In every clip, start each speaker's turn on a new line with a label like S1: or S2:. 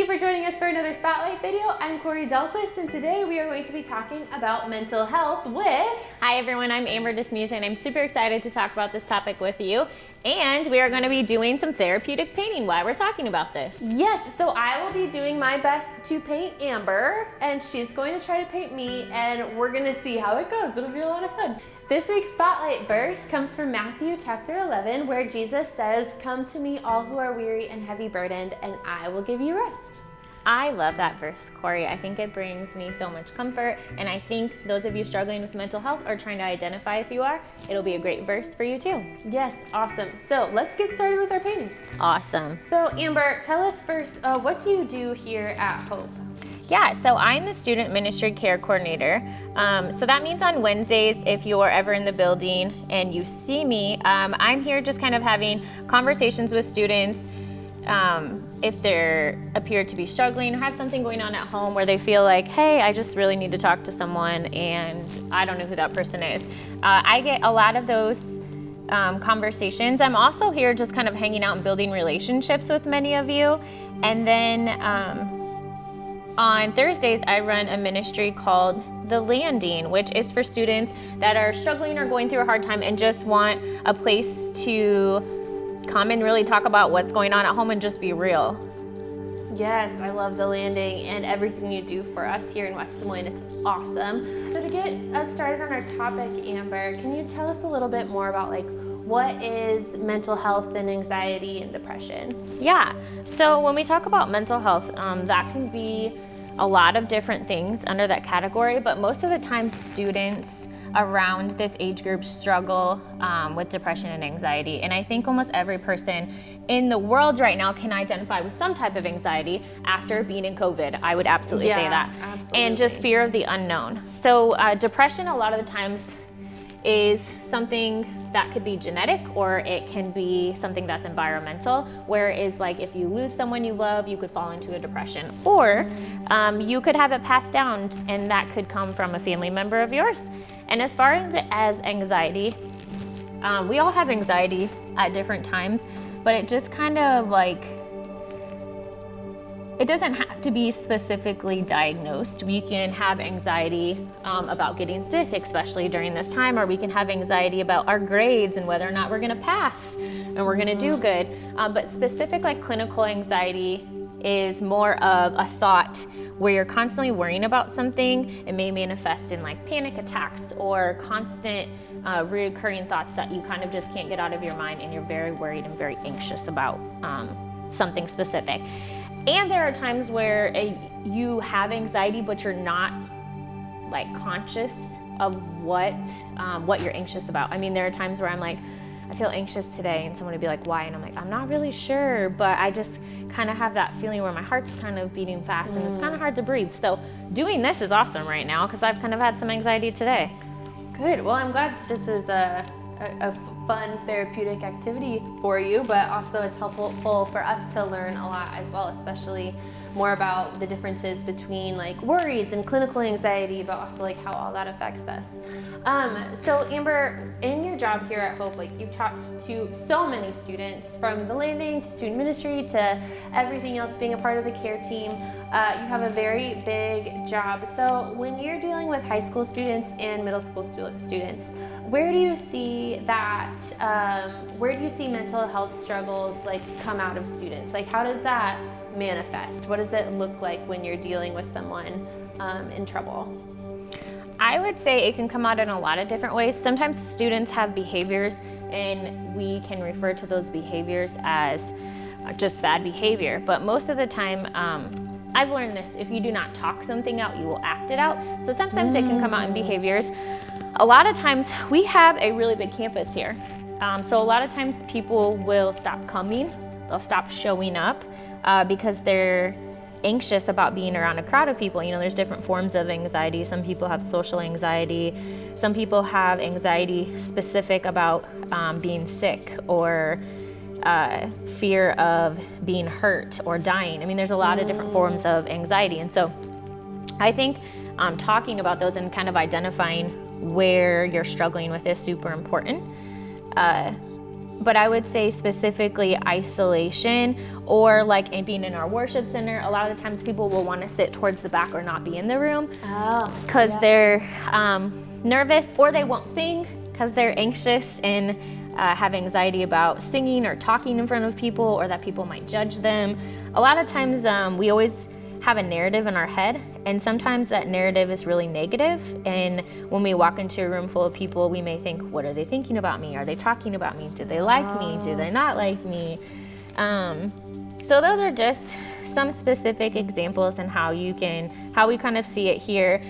S1: for joining us for another Spotlight video. I'm Corey Delquist, and today we are going to be talking about mental health with...
S2: Hi everyone, I'm Amber Dismuta, and I'm super excited to talk about this topic with you. And we are going to be doing some therapeutic painting while we're talking about this.
S1: Yes, so I will be doing my best to paint Amber, and she's going to try to paint me, and we're going to see how it goes. It'll be a lot of fun. This week's Spotlight verse comes from Matthew chapter 11, where Jesus says, "Come to me, all who are weary and heavy burdened, and I will give you rest."
S2: I love that verse, Corey. I think it brings me so much comfort, and I think those of you struggling with mental health or trying to identify if you are, it'll be a great verse for you too.
S1: Yes, awesome. So let's get started with our paintings.
S2: Awesome.
S1: So Amber, tell us first, what do you do here at Hope?
S2: Yeah, so I'm the student ministry care coordinator. So that means on Wednesdays, if you're ever in the building and you see me, I'm here just kind of having conversations with students. If they appear to be struggling or have something going on at home where they feel like, hey, I just really need to talk to someone and I don't know who that person is. I get a lot of those conversations. I'm also here just kind of hanging out and building relationships with many of you. And then on Thursdays, I run a ministry called The Landing, which is for students that are struggling or going through a hard time and just want a place to come and really talk about what's going on at home and just be real.
S1: Yes, I love The Landing and everything you do for us here in West Des Moines. It's awesome. So to get us started on our topic, Amber, can you tell us a little bit more about what is mental health and anxiety and depression?
S2: Yeah, so when we talk about mental health, that can be a lot of different things under that category, but most of the time students around this age group struggle with depression and anxiety. And I think almost every person in the world right now can identify with some type of anxiety after being in COVID. I would absolutely say that.
S1: Absolutely.
S2: And just fear of the unknown. So depression a lot of the times is something that could be genetic, or it can be something that's environmental, where it is like if you lose someone you love, you could fall into a depression, or you could have it passed down, and that could come from a family member of yours. And as far as anxiety, we all have anxiety at different times, but it just kind of it doesn't have to be specifically diagnosed. We can have anxiety about getting sick, especially during this time, or we can have anxiety about our grades and whether or not we're gonna pass and we're gonna do good. But specific clinical anxiety is more of a thought where you're constantly worrying about something. It may manifest in panic attacks or constant reoccurring thoughts that you kind of just can't get out of your mind, and you're very worried and very anxious about something specific. And there are times where you have anxiety, but you're not conscious of what you're anxious about. I mean, there are times where I'm I feel anxious today, and someone would be like, why? And I'm I'm not really sure, but I just kind of have that feeling where my heart's kind of beating fast and it's kind of hard to breathe. So doing this is awesome right now because I've kind of had some anxiety today.
S1: Good. Well, I'm glad this is a fun therapeutic activity for you, but also it's helpful for us to learn a lot as well, especially more about the differences between worries and clinical anxiety, but also how all that affects us. So Amber, in your job here at Hope, you've talked to so many students, from The Landing to student ministry to everything else, being a part of the care team. You have a very big job. So when you're dealing with high school students and middle school students, where do you see that? Where do you see mental health struggles come out of students? How does that manifest? What does it look like when you're dealing with someone in trouble?
S2: I would say it can come out in a lot of different ways. Sometimes students have behaviors, and we can refer to those behaviors as just bad behavior. But most of the time, I've learned this: if you do not talk something out, you will act it out. So sometimes it can come out in behaviors. A lot of times we have a really big campus here. So a lot of times people will stop coming, they'll stop showing up because they're anxious about being around a crowd of people. There's different forms of anxiety. Some people have social anxiety. Some people have anxiety specific about being sick, or fear of being hurt or dying. I mean, there's a lot of different forms of anxiety. And so I think talking about those and kind of identifying where you're struggling with is super important. but I would say specifically isolation, or like being in our worship center. A lot of the times people will want to sit towards the back or not be in the room because they're nervous, or they won't sing because they're anxious and have anxiety about singing or talking in front of people, or that people might judge them. A lot of times we always have a narrative in our head, and sometimes that narrative is really negative, and when we walk into a room full of people, we may think, what are they thinking about me? Are they talking about me? Do they like me? Do they not like me? So those are just some specific examples and how we kind of see it here.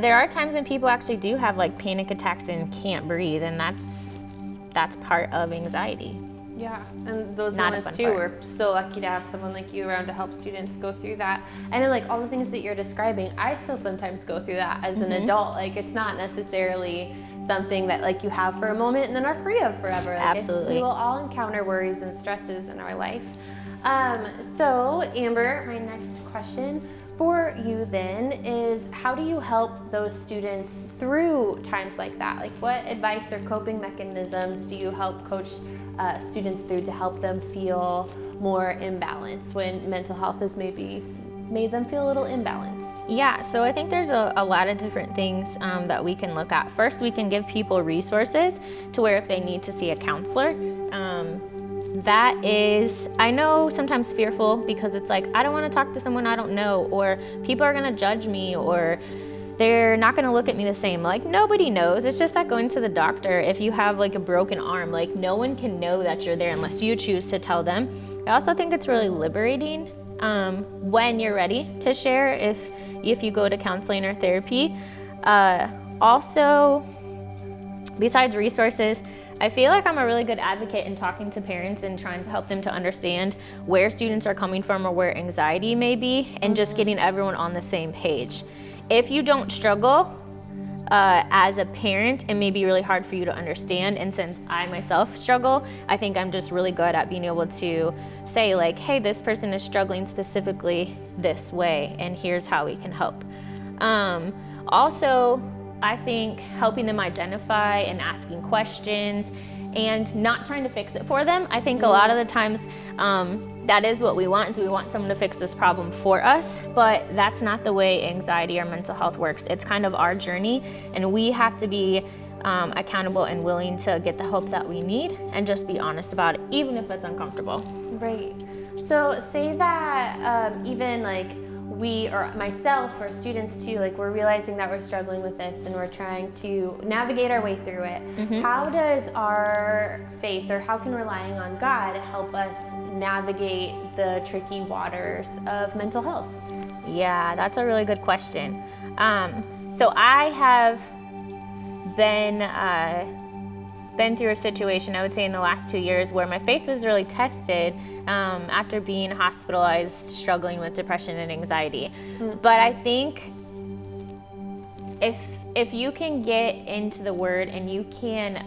S2: There are times when people actually do have like panic attacks and can't breathe, and that's part of anxiety.
S1: Yeah, and those
S2: Not
S1: moments too, we're so lucky to have someone like you around to help students go through that. And then like all the things that you're describing, I still sometimes go through that as an adult. Like it's not necessarily something that like you have for a moment and then are free of forever. Like,
S2: Absolutely.
S1: We will all encounter worries and stresses in our life. So Amber, my next question for you then is, how do you help those students through times like that? Like what advice or coping mechanisms do you help coach students through to help them feel more imbalanced when mental health has maybe made them feel a little imbalanced?
S2: Yeah, so I think there's a lot of different things that we can look at. First, we can give people resources to where if they need to see a counselor, that is, I know, sometimes fearful, because it's like, I don't want to talk to someone I don't know, or people are going to judge me, or they're not going to look at me the same. Like, nobody knows. It's just like going to the doctor. If you have like a broken arm, like no one can know that you're there unless you choose to tell them. I also think it's really liberating when you're ready to share, if you go to counseling or therapy. Also, besides resources, I feel like I'm a really good advocate in talking to parents and trying to help them to understand where students are coming from or where anxiety may be, and just getting everyone on the same page. If you don't struggle as a parent, it may be really hard for you to understand. And since I myself struggle, I think I'm just really good at being able to say like, hey, this person is struggling specifically this way, and here's how we can help. Also, I think helping them identify and asking questions and not trying to fix it for them. I think a lot of the times that is what we want, is we want someone to fix this problem for us, but that's not the way anxiety or mental health works. It's kind of our journey, and we have to be accountable and willing to get the help that we need and just be honest about it, even if it's uncomfortable.
S1: Right. So say that even like we, or myself, or students too, like we're realizing that we're struggling with this and we're trying to navigate our way through it. How does our faith, or how can relying on God help us navigate the tricky waters of mental health?
S2: Yeah, that's a really good question. So I have been through a situation, I would say in the last 2 years, where my faith was really tested after being hospitalized, struggling with depression and anxiety. But I think if you can get into the Word and you can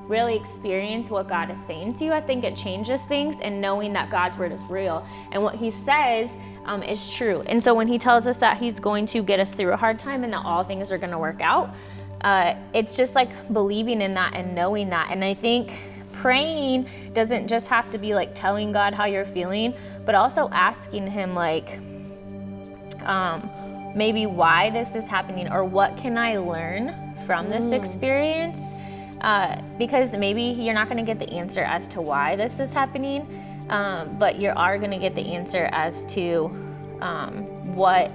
S2: really experience what God is saying to you, I think it changes things, and knowing that God's Word is real and what He says is true. And so when He tells us that He's going to get us through a hard time and that all things are going to work out, it's just like believing in that and knowing that. And I think praying doesn't just have to be like telling God how you're feeling, but also asking Him like maybe why this is happening, or what can I learn from this experience, because maybe you're not going to get the answer as to why this is happening, but you are going to get the answer as to what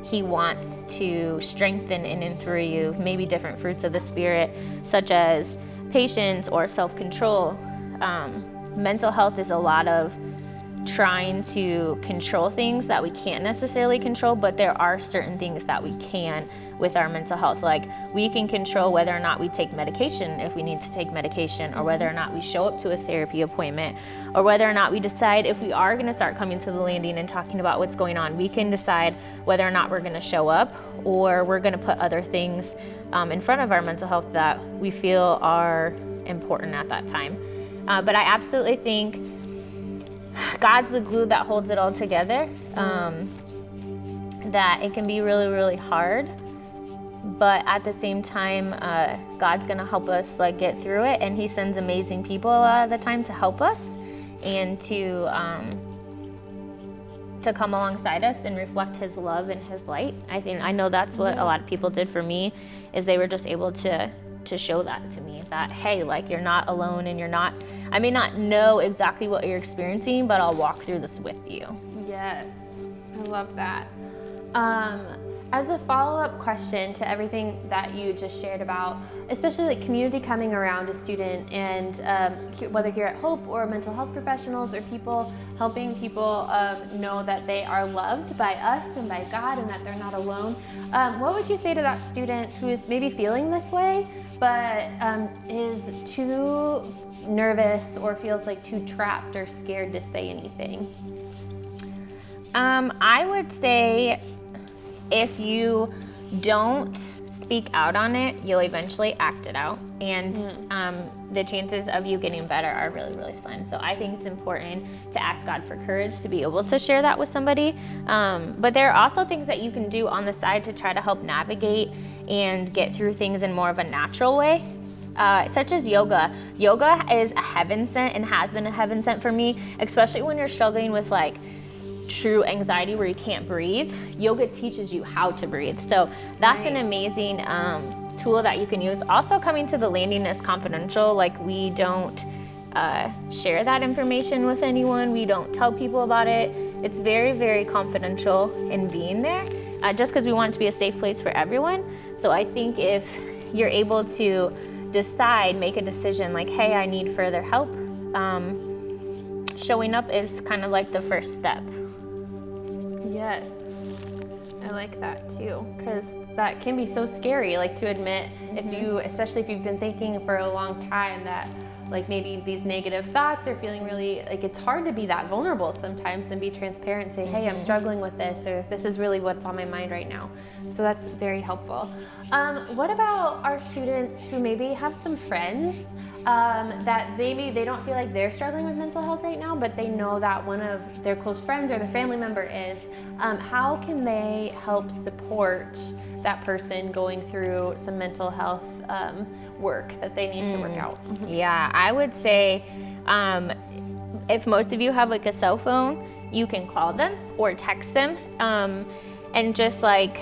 S2: He wants to strengthen in and through you, maybe different fruits of the Spirit, such as patience or self-control. Mental health is a lot of trying to control things that we can't necessarily control, but there are certain things that we can with our mental health. Like, we can control whether or not we take medication if we need to take medication, or whether or not we show up to a therapy appointment, or whether or not we decide if we are going to start coming to the landing and talking about what's going on. We can decide whether or not we're going to show up, or we're going to put other things in front of our mental health that we feel are important at that time. But I absolutely think God's the glue that holds it all together. That it can be really, really hard but at the same time, God's gonna help us like get through it, and He sends amazing people a lot of the time to help us and to come alongside us and reflect His love and His light. I know that's what a lot of people did for me, is they were just able to show that to me, that hey, like, you're not alone, and I may not know exactly what you're experiencing, but I'll walk through this with you.
S1: Yes, I love that. As a follow-up question to everything that you just shared about, especially like community coming around a student, and whether here at Hope or mental health professionals or people helping people know that they are loved by us and by God and that they're not alone, what would you say to that student who is maybe feeling this way but is too nervous or feels like too trapped or scared to say anything?
S2: I would say if you don't speak out on it, you'll eventually act it out, and the chances of you getting better are really, really slim. So I think it's important to ask God for courage to be able to share that with somebody. But there are also things that you can do on the side to try to help navigate and get through things in more of a natural way. Such as yoga. Yoga is a heaven sent and has been a heaven sent for me, especially when you're struggling with like true anxiety where you can't breathe. Yoga teaches you how to breathe. So that's an amazing tool that you can use. Also, coming to the landing is confidential. Like, we don't share that information with anyone. We don't tell people about it. It's very, very confidential in being there, just because we want it to be a safe place for everyone. So I think if you're able to make a decision like, hey, I need further help, showing up is kind of like the first step.
S1: Yes, I like that too, because that can be so scary, like, to admit, especially if you've been thinking for a long time that like maybe these negative thoughts are feeling really, like, it's hard to be that vulnerable sometimes and be transparent and say, hey, I'm struggling with this, or this is really what's on my mind right now. So that's very helpful. What about our students who maybe have some friends that maybe they don't feel like they're struggling with mental health right now, but they know that one of their close friends or their family member is? How can they help support that person going through some mental health work that they need to work out?
S2: Yeah, I would say if most of you have like a cell phone, you can call them or text them and just like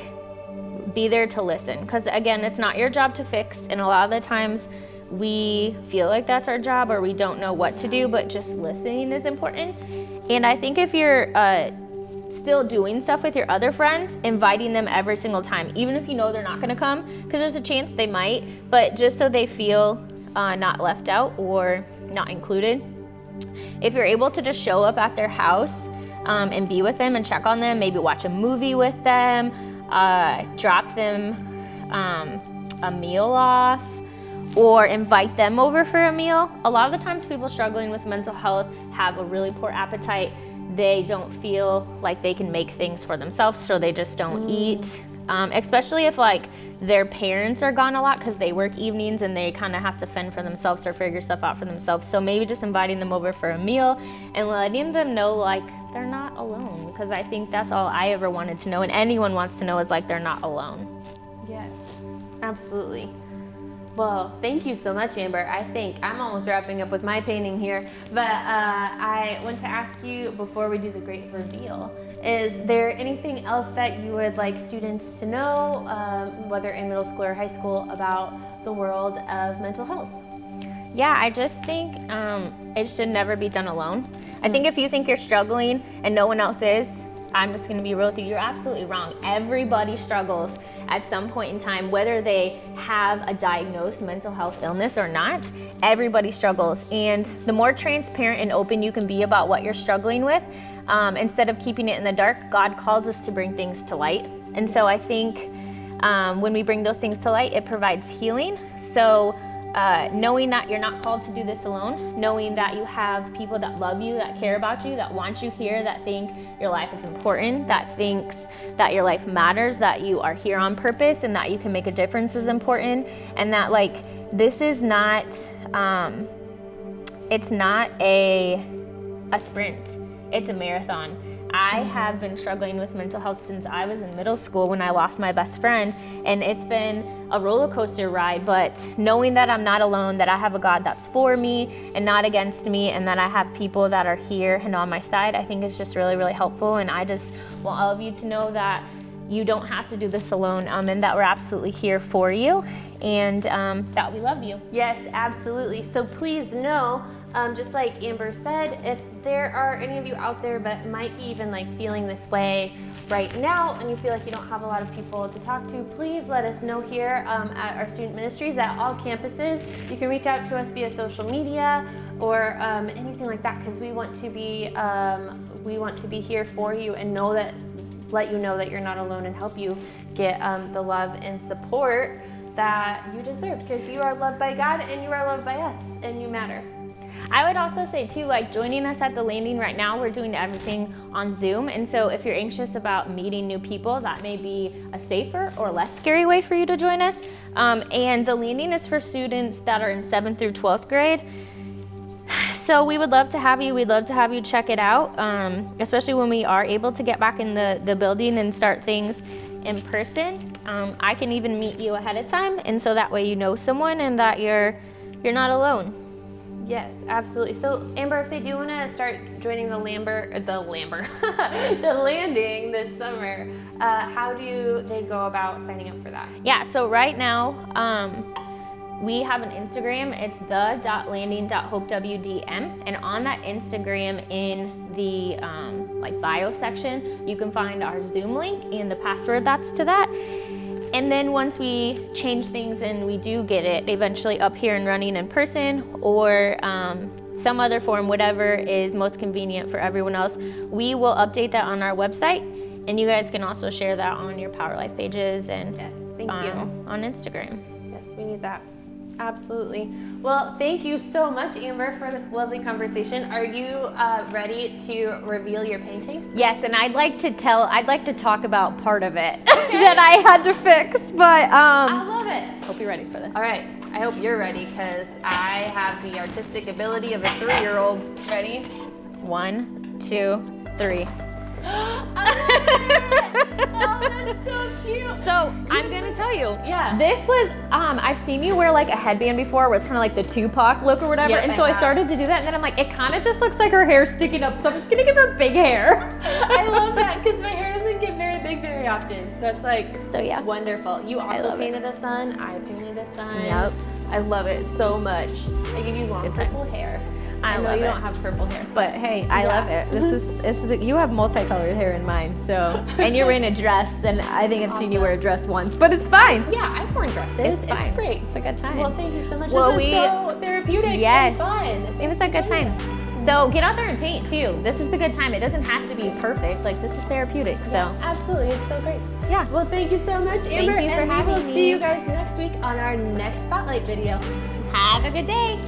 S2: be there to listen. Because again, it's not your job to fix, and a lot of the times we feel like that's our job or we don't know what to do, but just listening is important. And I think if you're still doing stuff with your other friends, inviting them every single time, even if you know they're not going to come, because there's a chance they might, but just so they feel not left out or not included. If you're able to just show up at their house and be with them and check on them, maybe watch a movie with them, drop them a meal off, or invite them over for a meal. A lot of the times people struggling with mental health have a really poor appetite. They don't feel like they can make things for themselves, so they just don't eat. Especially if like their parents are gone a lot because they work evenings and they kind of have to fend for themselves or figure stuff out for themselves. So maybe just inviting them over for a meal and letting them know like they're not alone, because I think that's all I ever wanted to know, and anyone wants to know, is like they're not alone.
S1: Yes, absolutely. Well, thank you so much, Amber. I think I'm almost wrapping up with my painting here, but I want to ask you before we do the great reveal, is there anything else that you would like students to know, whether in middle school or high school, about the world of mental health?
S2: Yeah, I just think it should never be done alone. I think if you think you're struggling and no one else is, I'm just gonna be real with you, you're absolutely wrong. Everybody struggles at some point in time, whether they have a diagnosed mental health illness or not. Everybody struggles, and the more transparent and open you can be about what you're struggling with, instead of keeping it in the dark, God calls us to bring things to light. And so I think when we bring those things to light, it provides healing. So knowing that you're not called to do this alone, knowing that you have people that love you, that care about you, that want you here, that think your life is important, that thinks that your life matters, that you are here on purpose, and that you can make a difference is important, and that like this is not, it's not a sprint, it's a marathon. I have been struggling with mental health since I was in middle school when I lost my best friend, and it's been a roller coaster ride, but knowing that I'm not alone, that I have a God that's for me and not against me, and that I have people that are here and on my side, I think is just really, really helpful. And I just want all of you to know that you don't have to do this alone, and that we're absolutely here for you, and that we love you.
S1: Yes, absolutely. So please know, just like Amber said, if there are any of you out there that might be even like feeling this way right now and you feel like you don't have a lot of people to talk to, please let us know here at our student ministries at all campuses. You can reach out to us via social media or anything like that, because we want to be here for you and let you know that you're not alone and help you get the love and support that you deserve, because you are loved by God and you are loved by us and you matter.
S2: I would also say too, like joining us at the Landing right now, we're doing everything on Zoom. And so if you're anxious about meeting new people, that may be a safer or less scary way for you to join us. And the Landing is for students that are in 7th through 12th grade. So we would love to have you. We'd love to have you check it out, especially when we are able to get back in the building and start things in person. I can even meet you ahead of time, and so that way you know someone and that you're not alone.
S1: Yes, absolutely. So Amber, if they do want to start joining the Landing this summer, how do they go about signing up for that?
S2: Yeah, so right now, we have an Instagram. It's the.landing.hopewdm, and on that Instagram, in the bio section, you can find our Zoom link and the password that's to that. And then once we change things and we do get it eventually up here and running in person, or some other form, whatever is most convenient for everyone else, we will update that on our website, and you guys can also share that on your Power Life pages and
S1: Yes, thank you.
S2: on Instagram.
S1: Yes, we need that. Absolutely. Well, thank you so much, Amber, for this lovely conversation. Are you ready to reveal your painting?
S2: Yes, and I'd like to talk about part of it that I had to fix, but
S1: I love it.
S2: hope you're ready for this.
S1: All right, I hope you're ready, because I have the artistic ability of a 3-year-old. Ready?
S2: 1, 2, 3.
S1: Oh, that's so cute.
S2: So I'm gonna tell you,
S1: Yeah.
S2: this was I've seen you wear like a headband before, where it's kind of like the Tupac look or whatever,
S1: Yep,
S2: and
S1: I
S2: so I
S1: have.
S2: started to do that, and then I'm like, it kind of just looks like her hair sticking up, so I'm just gonna give her big hair.
S1: I love that, because my hair doesn't get very big very often. So that's like
S2: So yeah.
S1: wonderful. You also
S2: love it.
S1: painted a sun. I painted a sun.
S2: Yep.
S1: I love it so much. I give you long
S2: Good times.
S1: purple hair.
S2: I
S1: know
S2: love
S1: you
S2: it.
S1: don't have purple hair.
S3: But hey, I
S1: Yeah.
S3: love it. This is you have multicolored hair in mine, so and you're in a dress, and I think I've seen you wear a dress once, but it's fine.
S1: Yeah, I've worn dresses.
S3: It's fine.
S1: great.
S3: It's a good time.
S1: Well, thank you so much.
S2: Well,
S1: this was so therapeutic
S2: Yes.
S1: and fun.
S2: It was a good time. So get out there and paint too. This is a good time. It doesn't have to be perfect. Like, this is therapeutic. So
S1: Absolutely, it's so great.
S2: yeah.
S1: Well, thank you so much, Amber.
S2: you for
S1: and we
S2: having
S1: will
S2: me.
S1: see you guys next week on our next Spotlight video.
S2: Have a good day.